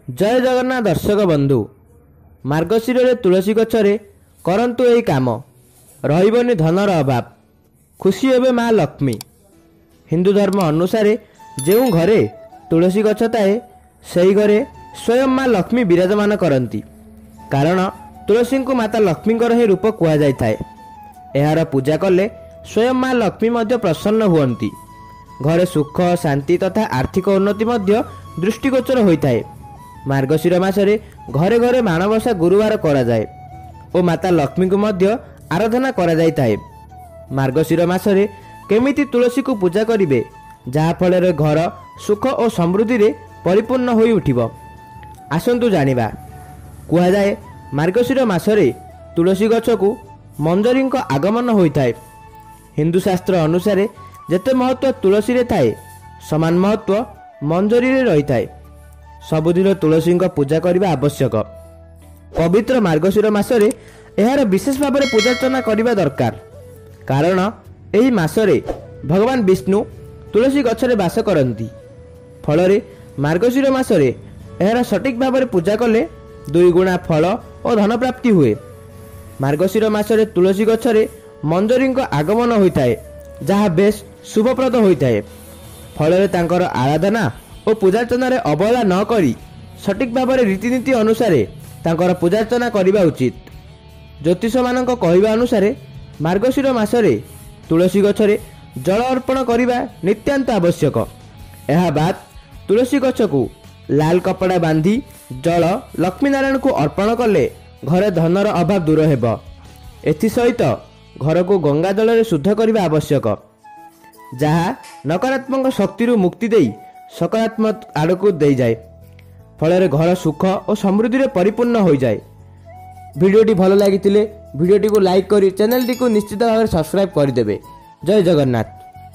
जय जगन्नाथ दर्शक बंधु मार्गशीर तुलसी गचरे करंतु एई काम रहिबनी धनर अभाव खुशी हेबे माँ लक्ष्मी। हिंदू धर्म अनुसार जो घरे तुलसी गछ थाए सही घरे स्वयं माँ लक्ष्मी विराजमान करती कारण तुलसी को माता लक्ष्मी ही रूप कह जाए। यार पूजा कले स्वयं माँ लक्ष्मी मध्य प्रसन्न हुअंती। घरे सुख शांति तथा आर्थिक उन्नति मध्य दृष्टिगोचर होता है। मार्गशीर मासरे घरे घरे माणबसा गुरुवार करा जाए और माता लक्ष्मी को मध्य आराधना करा जाए थाए। मार्गशीर मासरे केमिति तुलसी को पूजा करिवे जहा फल घर सुख और समृद्धि रे परिपूर्ण होई उठिबो। आसंतु जानिबा। कुहा जाए मार्गशीर मासरे तुलसी गछ को मंजरी आगमन होता है। हिंदू शास्त्र अनुसार जेते महत्व तुलसी रे थाए समान महत्व मंजरी रे रही थाए। सबुदिन तुलसी पूजा करने आवश्यक। पवित्र मार्गशीर मासरे यार विशेष भाव में पूजार्चना करने दरकार कारण यही मासरे भगवान विष्णु तुलसी गछरे बास करती। फल मार्गशीर मासरे यार सठिक भाव में पूजा कले 2 गुणा फल और धन प्राप्ति हुए। मार्गशीर मासरे तुलसी गछरे मंजरी आगमन होता है जहाँ बेस शुभप्रद होता है। फल तांकर आराधना और पूजार्चना अवहेला न करी सठिक भाव में रीतिनीति अनुसार तांकर पूजार्चना करने उचित। ज्योतिष मान कहवा अनुसार मार्गशीर मासरे तुलसी गछरे जल अर्पण करने नित्यांत आवश्यक। यह बात तुलसी गछ को लाल कपड़ा बांधी जल लक्ष्मीनारायण को अर्पण कले घरे धनर अभाव दूर हेब। एसहित घर को गंगा जल शुद्ध करने आवश्यक जहाँ नकारात्मक शक्ति मुक्ति दे सकारात्मक आड़क दे जाए। फल घर सुख और समृद्धि रे परिपूर्ण हो जाए। वीडियोटी भल लगी वीडियोटी को लाइक करी चैनल टी को निश्चित भाव सब्सक्राइब करदे। जय जगन्नाथ।